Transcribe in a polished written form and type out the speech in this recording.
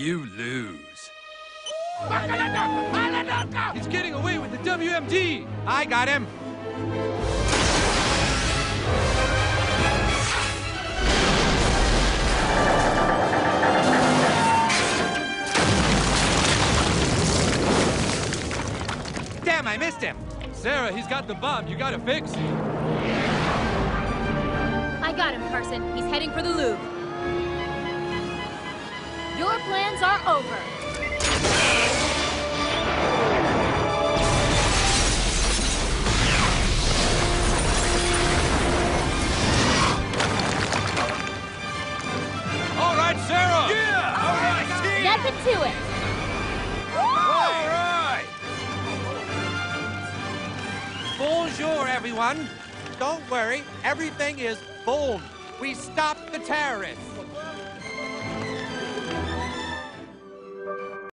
You lose. He's getting away with the WMD! I got him. Damn, I missed him. Sarah, he's got the bomb. You gotta fix it. I got him, Carson. He's heading for the Louvre. Your plans are over. All right, Sarah! Yeah! All right, team! Nothing to it. All right! Bonjour, everyone. Don't worry, everything is boom. We stopped the terrorists.